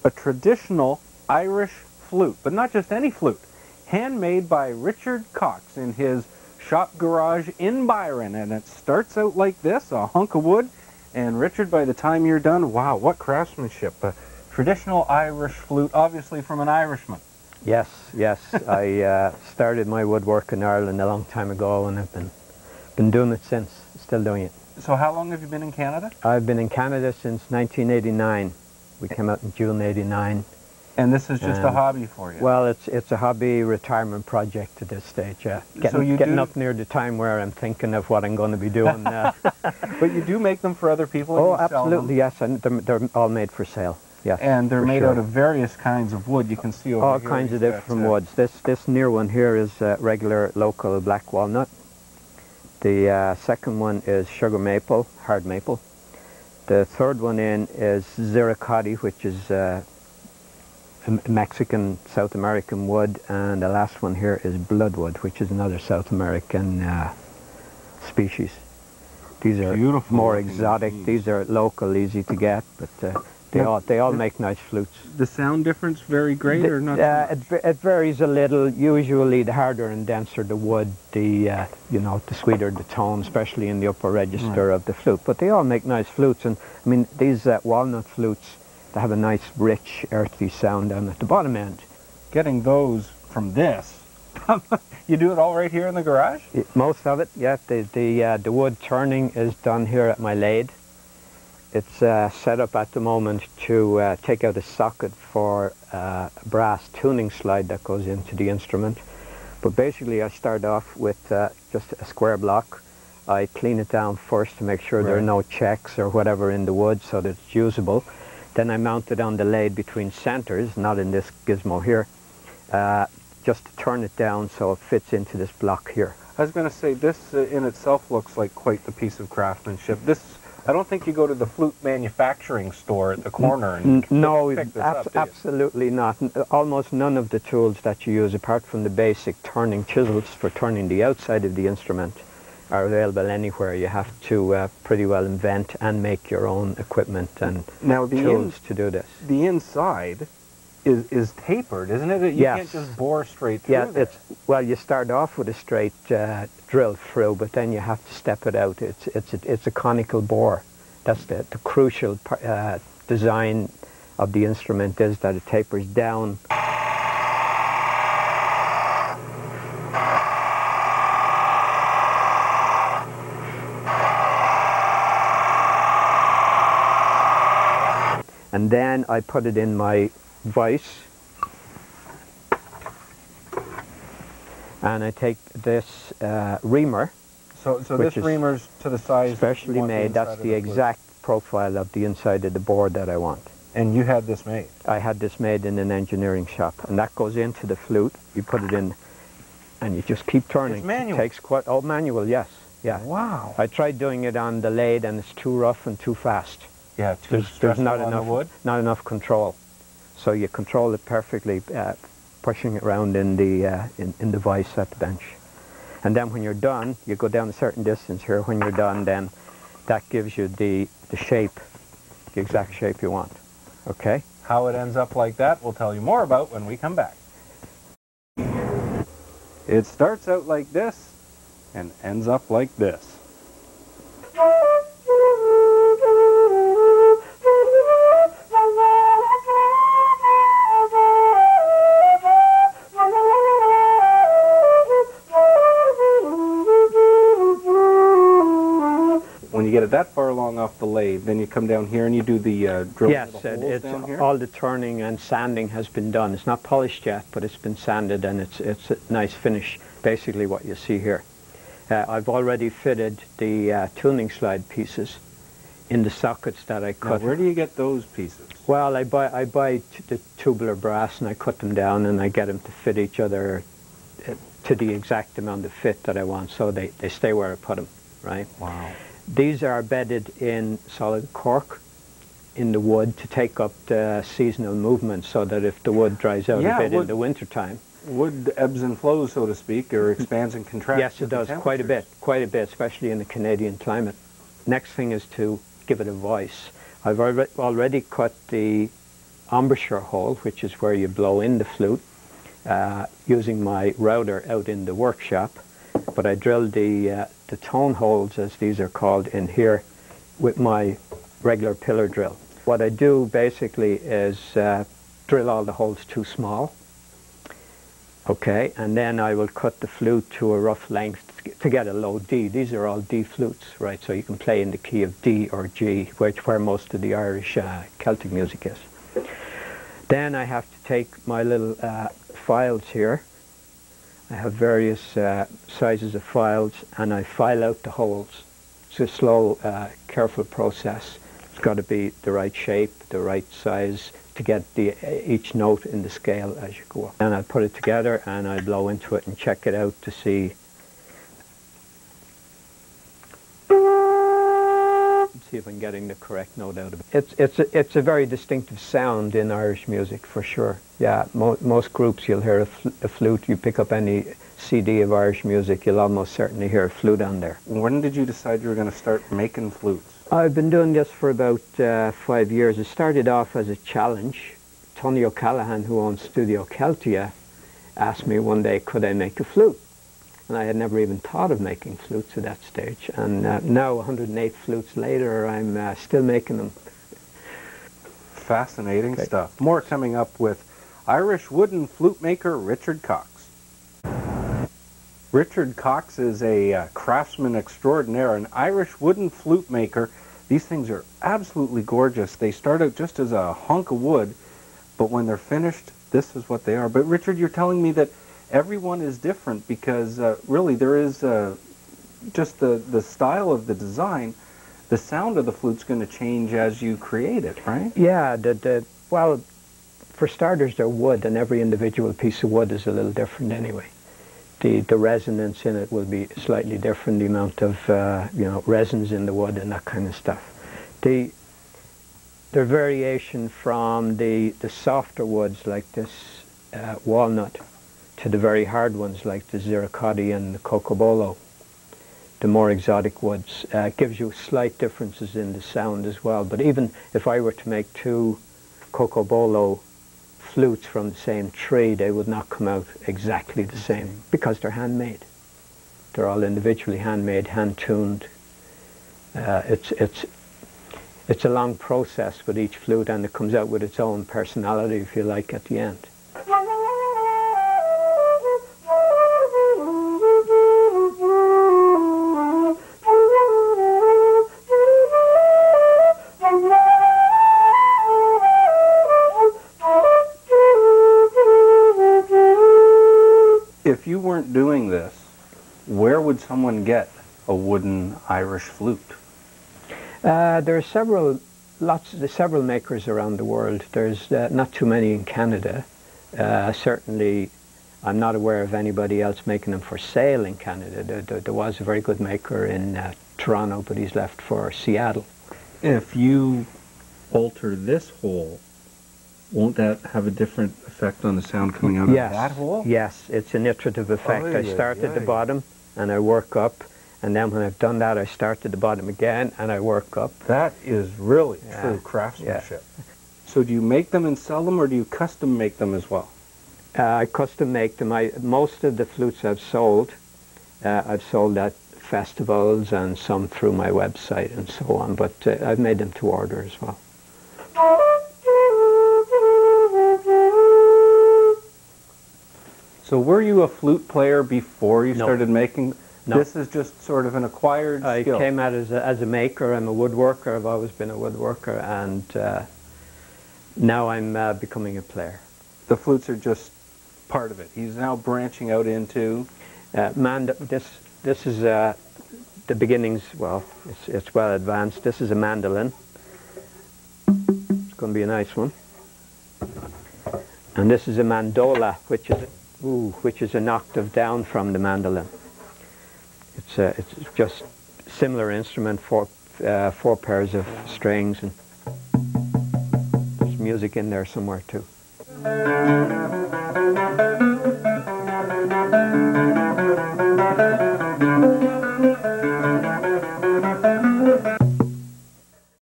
A traditional Irish flute, but not just any flute. Handmade by Richard Cox in his shop garage in Byron. And it starts out like this, a hunk of wood. And Richard, by the time you're done, wow, what craftsmanship. A traditional Irish flute, obviously from an Irishman. Yes, yes. I started my woodwork in Ireland a long time ago, and I've been doing it since, still doing it. So how long have you been in Canada? I've been in Canada since 1989. We came out in June '89. And this is just a hobby for you? Well, it's a hobby retirement project at this stage, yeah. Getting up near the time where I'm thinking of what I'm going to be doing. But you do make them for other people? Oh, absolutely, yes. And they're all made for sale, yes. And they're made out of various kinds of wood. You can see over all here. All kinds of different woods. This near one here is regular local black walnut. The second one is sugar maple, hard maple. The third one in is ziricote, which is Mexican, South American wood, and the last one here is bloodwood, which is another South American species. These are beautiful, more exotic. These are local, easy to get, but they all make nice flutes. The sound difference very great, or not? It varies a little. Usually, the harder and denser the wood, the the sweeter the tone, especially in the upper register of the flute. But they all make nice flutes, and I mean these walnut flutes. They have a nice, rich, earthy sound down at the bottom end. Getting those from this, you do it all right here in the garage? Most of it, yeah. The wood turning is done here at my lathe. It's set up at the moment to take out a socket for a brass tuning slide that goes into the instrument. But basically I start off with just a square block. I clean it down first to make sure there are no checks or whatever in the wood so that it's usable. Then I mount it on the lathe between centers, not in this gizmo here, just to turn it down so it fits into this block here. I was going to say, this in itself looks like quite the piece of craftsmanship. I don't think you go to the flute manufacturing store at the corner and pick this up, absolutely not. Almost none of the tools that you use, apart from the basic turning chisels for turning the outside of the instrument, are available anywhere. You have to pretty well invent and make your own equipment and tools to do this. The inside is tapered, isn't it? You can't just bore straight through it. Well, you start off with a straight drill through, but then you have to step it out. It's a conical bore. That's the crucial design of the instrument, is that it tapers down. And then I put it in my vise, and I take this reamer. So this reamer's to the size specially made. That's the exact profile of the inside of the board that I want. And you had this made? I had this made in an engineering shop, and that goes into the flute. You put it in, and you just keep turning. It's manual? It takes quite, manual, yes. Yeah. Wow. I tried doing it on the lathe, and it's too rough and too fast. Yeah, there's not enough control, so you control it perfectly, pushing it around in the vise at the bench, and then when you're done, you go down a certain distance here. When you're done, then that gives you the shape, the exact shape you want. Okay. How it ends up like that, we'll tell you more about when we come back. It starts out like this and ends up like this. When you get it that far along off the lathe, then you come down here and you do the drilling of the holes down here? All the turning and sanding has been done. It's not polished yet, but it's been sanded, and it's a nice finish, basically what you see here. I've already fitted the tuning slide pieces in the sockets that I cut. Now, where do you get those pieces? Well, I buy the tubular brass, and I cut them down, and I get them to fit each other to the exact amount of fit that I want, so they stay where I put them, right? Wow. These are bedded in solid cork in the wood to take up the seasonal movement, so that if the wood dries out a bit in the wintertime. Wood ebbs and flows, so to speak, or expands and contracts. Yes, it does, quite a bit, especially in the Canadian climate. Next thing is to give it a voice. I've already cut the embouchure hole, which is where you blow in the flute, using my router out in the workshop. But I drilled the tone holes, as these are called, in here with my regular pillar drill. What I do basically is drill all the holes too small. Okay, and then I will cut the flute to a rough length to get a low D. These are all D flutes, right? So you can play in the key of D or G, where most of the Irish Celtic music is. Then I have to take my little files here. I have various sizes of files, and I file out the holes. It's a slow, careful process. It's got to be the right shape, the right size, to get each note in the scale as you go up. And I put it together and I blow into it and check it out to see if I'm getting the correct note out of it. It's a very distinctive sound in Irish music, for sure. Yeah, most groups you'll hear a flute. You pick up any CD of Irish music, you'll almost certainly hear a flute on there. When did you decide you were going to start making flutes? I've been doing this for about 5 years. It started off as a challenge. Tony O'Callaghan, who owns Studio Celtia, asked me one day, could I make a flute? And I had never even thought of making flutes at that stage. And now, 108 flutes later, I'm still making them. Fascinating stuff. More coming up with Irish wooden flute maker Richard Cox. Richard Cox is a craftsman extraordinaire, an Irish wooden flute maker. These things are absolutely gorgeous. They start out just as a hunk of wood, but when they're finished, this is what they are. But Richard, you're telling me that everyone is different because really there is just the style of the design. The sound of the flute's going to change as you create it, right? Yeah, well, for starters, they're wood, and every individual piece of wood is a little different anyway. The resonance in it will be slightly different, the amount of resins in the wood and that kind of stuff. The variation from the softer woods like this walnut to the very hard ones like the ziricotti and the cocobolo, the more exotic woods, gives you slight differences in the sound as well. But even if I were to make two cocobolo flutes from the same tree, they would not come out exactly the same because they're handmade. They're all individually handmade, hand-tuned. It's a long process with each flute, and it comes out with its own personality, if you like, at the end. If you weren't doing this, where would someone get a wooden Irish flute? There are several makers around the world. There's not too many in Canada. Certainly, I'm not aware of anybody else making them for sale in Canada. There was a very good maker in Toronto, but he's left for Seattle. If you alter this hole, won't that have a different effect on the sound coming out of that hole? Yes, it's an iterative effect. I start at the bottom and I work up, and then when I've done that I start at the bottom again and I work up. That is really true craftsmanship. Yeah. So do you make them and sell them, or do you custom make them as well? I custom make them. Most of the flutes I've sold at festivals and some through my website and so on, but I've made them to order as well. So were you a flute player before you started making? No. This is just sort of an acquired skill. I came out as a maker. I'm a woodworker. I've always been a woodworker, and now I'm becoming a player. The flutes are just part of it. He's now branching out into... This is the beginnings. Well, it's well advanced. This is a mandolin. It's going to be a nice one. And this is a mandola, which is an octave down from the mandolin. It's just similar instrument, four pairs of strings, and there's music in there somewhere too.